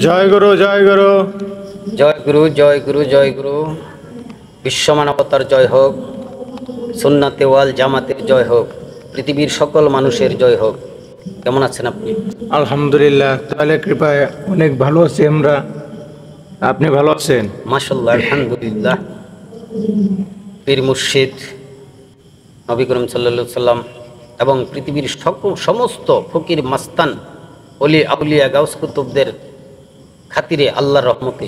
জয় গুরু, জয় গুরু। জয় গুরু, জয় গুরু, জয় গুরু। বিশ্ব মানবতার জয় হোক, সুন্নাতে ওয়াল জামাতের জয় হোক, পৃথিবীর সকল মানুষের জয় হোক। কেমন আছেন আপনি? আলহামদুলিল্লাহ, তাহলে কৃপায় অনেক ভালো আছি আমরা। আপনি ভালো আছেন? মাশাআল্লাহ, আলহামদুলিল্লাহ। পীর মুর্শিদ নবী করিম সাল্লাল্লাহু আলাইহি সাল্লাম এবং পৃথিবীর সমস্ত ফকির মাস্তান অলি আউলিয়া গাউস কুতুবদের খাতিরে আল্লাহর রহমতে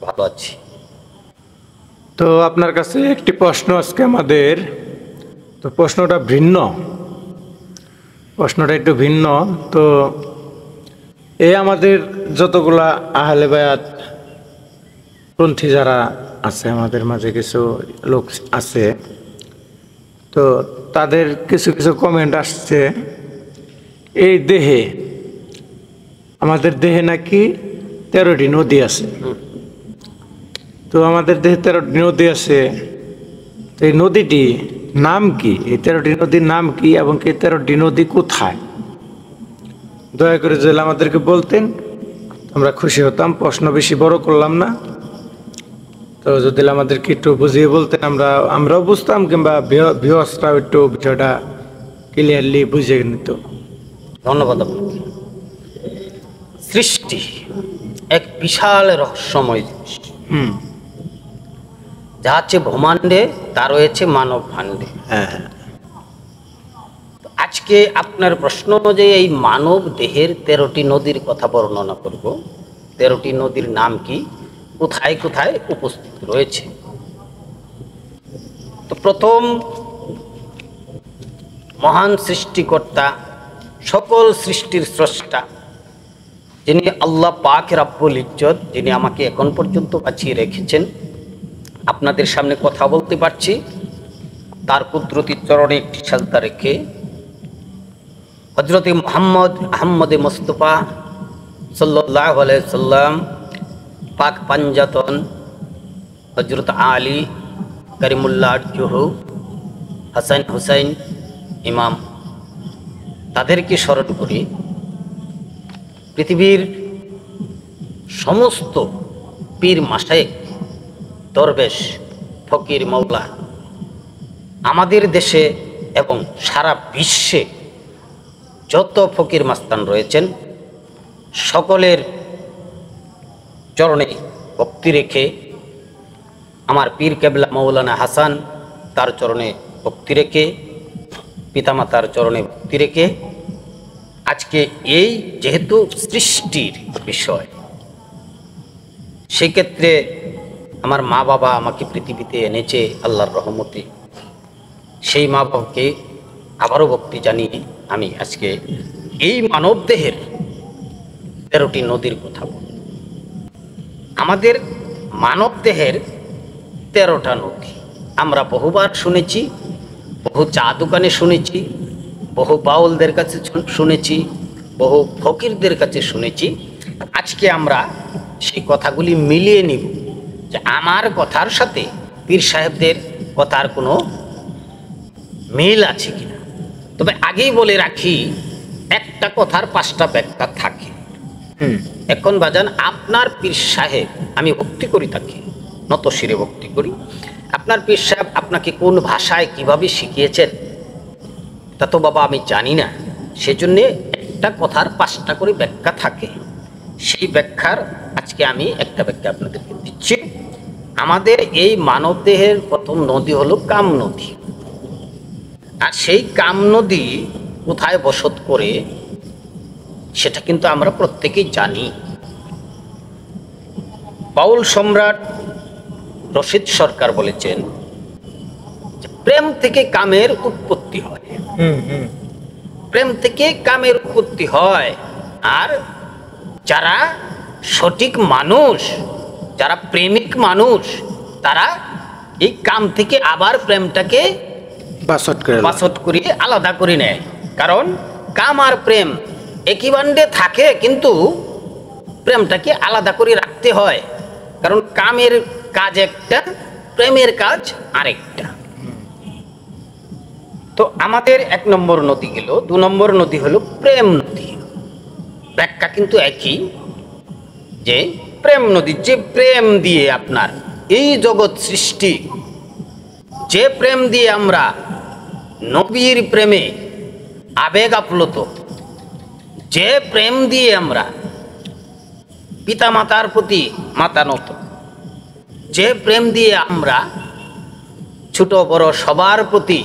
ভালো আছি। তো আপনার কাছে একটি প্রশ্ন আজকে আমাদের। তো প্রশ্নটা ভিন্ন, প্রশ্নটা একটু ভিন্ন। তো এই আমাদের যতগুলা আহলে বায়াত পন্থী যারা আছে, আমাদের মাঝে কিছু লোক আছে, তো তাদের কিছু কিছু কমেন্ট আসছে। এই দেহে, আমাদের দেহে নাকি 13টি নদী আছে। তো আমাদের দেহে 13টি নদী আছে, তো এই নদীটি নাম কি? এই 13টি নদীর নাম কি এবং এই 13টি নদী কোথায়? দয়া করে যদি আমাদেরকে বলতেন আমরা খুশি হতাম। প্রশ্ন বেশি বড় করলাম না, তো যদি আমাদেরকে একটু বুঝিয়ে বলতেন আমরাও বুঝতাম, কিংবা ভিউয়ার্সরাও একটু বিষয়টা ক্লিয়ারলি বুঝে নিত। ধন্যবাদ আপনাকে। সৃষ্টি এক বিশাল রহস্যময় জিনিস। যা আছে ব্রহ্মাণ্ডে তা রয়েছে মানব ভাণ্ডে। হ্যাঁ, আজকে আপনার প্রশ্ন অনুযায়ী এই মানব দেহের 13টি নদীর কথা বর্ণনা করব। 13টি নদীর নাম কি, কোথায় কোথায় উপস্থিত রয়েছে। তো প্রথম, মহান সৃষ্টিকর্তা, সকল সৃষ্টির স্রষ্টা, যিনি আল্লাহ পাক রাব্বুল ইজ্জত, যিনি আমাকে এখন পর্যন্ত বাঁচিয়ে রেখেছেন, আপনাদের সামনে কথা বলতে পারছি, তার কুদরতির চরণে একটি সাজদা রেখে হযরতে আহমদে মুস্তাফা সাল্লাল্লাহু আলাইহি সাল্লাম, পাক পাঞ্জাতন হযরত আলী করিমুল্লাহ জুহু, হাসান হুসাইন ইমাম, তাদেরকে স্মরণ করি। পৃথিবীর সমস্ত পীর মাশায়েখ, দরবেশ, ফকির, মওলা, আমাদের দেশে এবং সারা বিশ্বে যত ফকির মাস্তান রয়েছেন, সকলের চরণে ভক্তি রেখে, আমার পীর কেবলা মৌলানা হাসান, তার চরণে ভক্তি রেখে, পিতামাতার চরণে ভক্তি রেখে, আজকে এই যেহেতু সৃষ্টির বিষয়, সেক্ষেত্রে আমার মা বাবা আমাকে পৃথিবীতে এনেছে আল্লাহর রহমতে। সেই মা বাবাকে আবারও ভক্তি জানিয়ে আমি আজকে এই মানব দেহের 13টি নদীর কথা বলব। আমাদের মানব দেহের 13টা নদী আমরা বহুবার শুনেছি, বহু চা দোকানে শুনেছি, বহু বাউলদের কাছে শুনেছি, বহু ফকিরদের কাছে শুনেছি। আজকে আমরা সেই কথাগুলি মিলিয়ে নিব যে আমার কথার সাথে পীর সাহেবদের কথার কোনো মিল আছে কিনা। তবে আগেই বলে রাখি, একটা কথার 5টা ব্যাখ্যা থাকে। এখন বাজান, আপনার পীর সাহেব, আমি ভক্তি করি তাকে, নত শিরে ভক্তি করি। আপনার পীর সাহেব আপনাকে কোন ভাষায় কিভাবে শিখিয়েছেন তা তো বাবা আমি জানি না। সেজন্যে একটা কথার 5টা করে ব্যাখ্যা থাকে। সেই ব্যাখ্যার আজকে আমি একটা ব্যাখ্যা আপনাদেরকে দিচ্ছি। আমাদের এই মানবদেহের প্রথম নদী হলো কাম নদী। আর সেই কাম নদী কোথায় বসত করে সেটা কিন্তু আমরা প্রত্যেকেই জানি। বাউল সম্রাট রশিদ সরকার বলেছেন যে প্রেম থেকে কামের উৎপত্তি হয়। প্রেম থেকে কামের উৎপত্তি হয়। আর যারা সঠিক মানুষ, যারা প্রেমিক মানুষ, তারা এই কাম থেকে আবার প্রেমটাকে বাসট করে আলাদা করে নেয়। কারণ কাম আর প্রেম একই বান্ডে থাকে, কিন্তু প্রেমটাকে আলাদা করে রাখতে হয়। কারণ কামের কাজ একটা, প্রেমের কাজ আরেকটা। তো আমাদের 1 নম্বর নদী গেল। 2 নম্বর নদী হলো প্রেম নদী। ব্যাখ্যা কিন্তু একই, যে প্রেম নদী, যে প্রেম দিয়ে আপনার এই জগৎ সৃষ্টি, যে প্রেম দিয়ে আমরা নবীর প্রেমে আবেগ আপ্লুত, যে প্রেম দিয়ে আমরা পিতা মাতার প্রতি মাথা নত, যে প্রেম দিয়ে আমরা ছোট বড় সবার প্রতি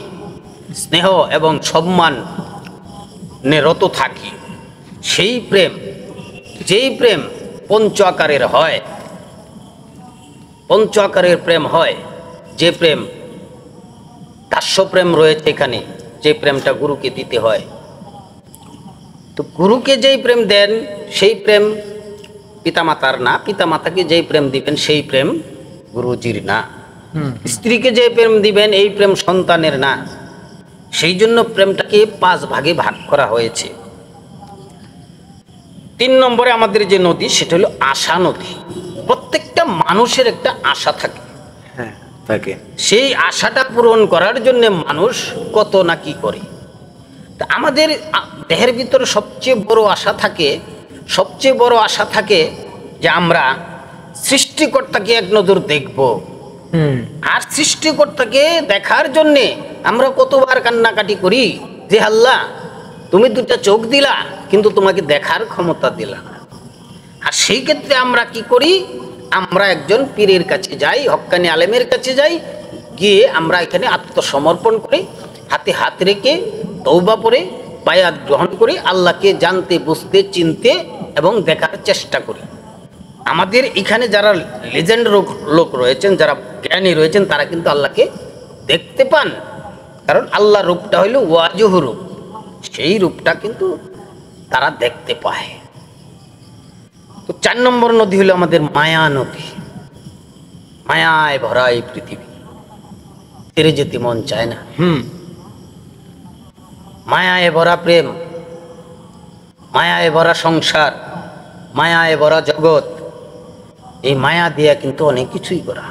স্নেহ এবং সম্মানে রত থাকি, সেই প্রেম, যেই প্রেম পঞ্চ আকারের হয়, পঞ্চ আকারের প্রেম হয়, যে প্রেম দাস্য প্রেম রয়েছে এখানে, যে প্রেমটা গুরুকে দিতে হয়। তো গুরুকে যেই প্রেম দেন সেই প্রেম পিতামাতার না, পিতামাতাকে যেই প্রেম দিবেন সেই প্রেম গুরুজির না, স্ত্রীকে যে প্রেম দিবেন এই প্রেম সন্তানের না। সেই জন্য প্রেমটাকে 5 ভাগে ভাগ করা হয়েছে। 3 নম্বরে আমাদের যে নদী সেটা হলো আশা নদী। প্রত্যেকটা মানুষের একটা আশা থাকে, হ্যাঁ থাকে। সেই আশাটা পূরণ করার জন্য মানুষ কত না কি করে। তা আমাদের দেহের ভিতরে সবচেয়ে বড় আশা থাকে, সবচেয়ে বড় আশা থাকে যে আমরা সৃষ্টিকর্তাকে এক নজর দেখব। আর সৃষ্টিকর্তাকে দেখার জন্যে আমরা কতবার কান্নাকাটি করি যে আল্লাহ তুমি 2টা চোখ দিলা কিন্তু তোমাকে দেখার ক্ষমতা দিলা না। আর সেই ক্ষেত্রে আমরা কি করি, আমরা একজন পীরের কাছে যাই, হক্কানি আলেমের কাছে যাই, গিয়ে আমরা এখানে আত্মসমর্পণ করি, হাতে হাত রেখে তওবা পড়ে বায়াত গ্রহণ করি, আল্লাহকে জানতে বুঝতে চিনতে এবং দেখার চেষ্টা করি। আমাদের এখানে যারা লেজেন্ড লোক রয়েছেন, যারা জ্ঞানী রয়েছেন, তারা কিন্তু আল্লাহকে দেখতে পান, কারণ আল্লাহ রূপটা হইল ওয়াজুহ রূপ, সেই রূপটা কিন্তু তারা দেখতে পায়। তো 4 নম্বর নদী হলো আমাদের মায়া নদী। মায়ায় ভরা এই পৃথিবী, ছেড়ে যেতে মন চায় না। মায়ায় ভরা প্রেম, মায়ায় ভরা সংসার, মায়ায় ভরা জগৎ। এই মায়া দিয়া কিন্তু অনেক কিছুই করা।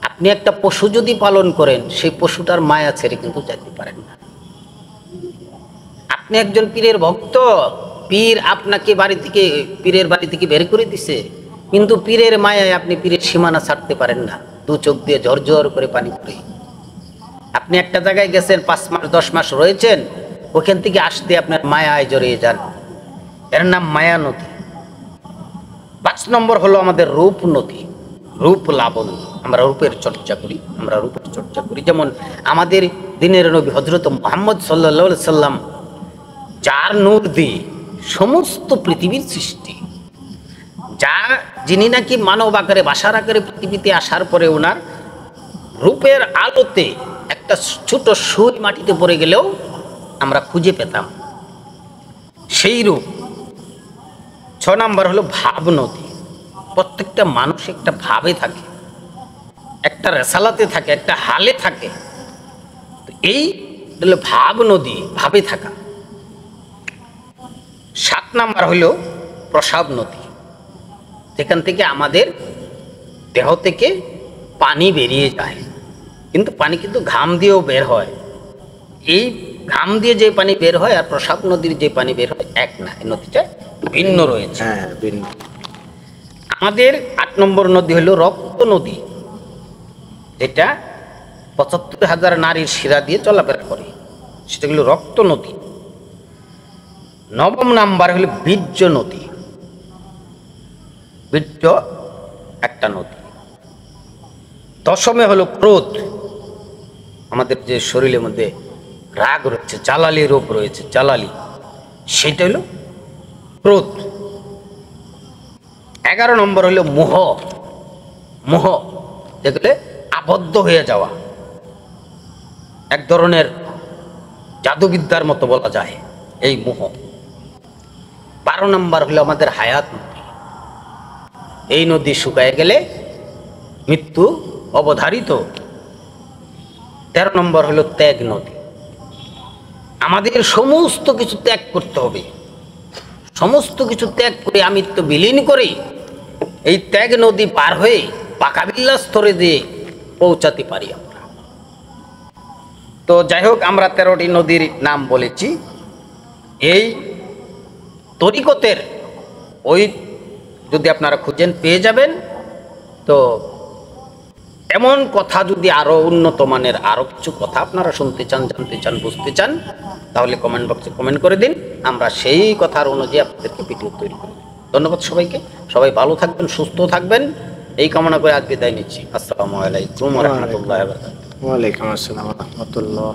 আপনি একটা পশু যদি পালন করেন, সেই পশুটার মায়া ছেড়ে কিন্তু যেতে পারেন না। আপনি একজন পীরের ভক্ত, পীর আপনাকে পীরের বাড়ি থেকে বের করে দিছে, কিন্তু পীরের মায়ায় আপনি পীরের সীমানা ছাড়তে পারেন না। 2 চোখ দিয়ে ঝরঝর করে পানি পড়ে। আপনি একটা জায়গায় গেছেন, 5 মাস 10 মাস রয়েছেন, ওখান থেকে আসতে আপনার মায়ায় জড়িয়ে যান, এর নাম মায়া নদী। 5 নম্বর হলো আমাদের রূপ নদী, রূপ লাবণ্য। আমরা রূপের চর্চা করি, আমরা রূপের চর্চা করি। যেমন আমাদের দিনের নবী হযরত মুহাম্মদ সাল্লাল্লাহু আলাইহি সাল্লাম, যার নূর দিয়ে সমস্ত পৃথিবীর সৃষ্টি, যিনি নাকি মানব আকারে বাসার আকারে পৃথিবীতে আসার পরে ওনার রূপের আলোতে একটা ছোট সুই মাটিতে পড়ে গেলেও আমরা খুঁজে পেতাম সেই রূপ। 6 নম্বর হলো ভাব নদী। প্রত্যেকটা মানুষ একটা ভাবে থাকে, একটা রেসালাতে থাকে, একটা হালে থাকে। এই হলো ভাব নদী, ভাবে থাকা। 7 নম্বর হলো প্রসাব নদী, যেখান থেকে আমাদের দেহ থেকে পানি বেরিয়ে যায়, কিন্তু পানি কিন্তু ঘাম দিয়েও বের হয়। এই ঘাম দিয়ে যে পানি বের হয় আর প্রসাব নদীর যে পানি বের হয় এক না, এই নদীটা ভিন্ন রয়েছে। হ্যাঁ ভিন্ন। আমাদের 8 নম্বর নদী হলো রক্ত নদী, যেটা 75,000 নারীর শিরা দিয়ে চলাফেরা করে, সেটা হলো রক্ত নদী। 9 নাম্বার হলো বীর্য নদী। বীর্য একটা নদী। 10 হলো ক্রোধ। আমাদের যে শরীরের মধ্যে রাগ রয়েছে, জ্বালালি রূপ রয়েছে, জ্বালালি, সেটা হলো ক্রোধ। 11 নম্বর হলো মোহ। মোহ যেগুলো আবদ্ধ হয়ে যাওয়া, এক ধরনের জাদুবিদ্যার মতো বলা যায় এই মোহ। 12 নম্বর হলো আমাদের হায়াত নদী। এই নদী শুকায় গেলে মৃত্যু অবধারিত। 13 নম্বর হলো ত্যাগ নদী। আমাদের সমস্ত কিছু ত্যাগ করতে হবে, সমস্ত কিছু ত্যাগ করে আমিত্ব বিলীন করে এই ত্যাগ নদী পার হয়ে পাকাবিল্লা স্তরে দিয়ে পৌঁছাতে পারি আমরা। তো যাই হোক, আমরা 13টি নদীর নাম বলেছি। এই তরিকতের ওই যদি আপনারা খুঁজেন পেয়ে যাবেন। তো এমন কথা যদি আরও উন্নত মানের আরও কিছু কথা আপনারা শুনতে চান, জানতে চান, বুঝতে চান, তাহলে কমেন্ট বক্সে কমেন্ট করে দিন, আমরা সেই কথার অনুযায়ী আপনাদেরকে ভিডিও তৈরি করি। ধন্যবাদ সবাইকে, সবাই ভালো থাকবেন, সুস্থ থাকবেন, এই কামনা করে আজ বিদায় নিচ্ছি। আসসালামু আলাইকুম ওয়া রাহমাতুল্লাহি ওয়া বারাকাতুহু। ওয়ালাইকুম আসসালাম ওয়া রাহমাতুল্লাহ।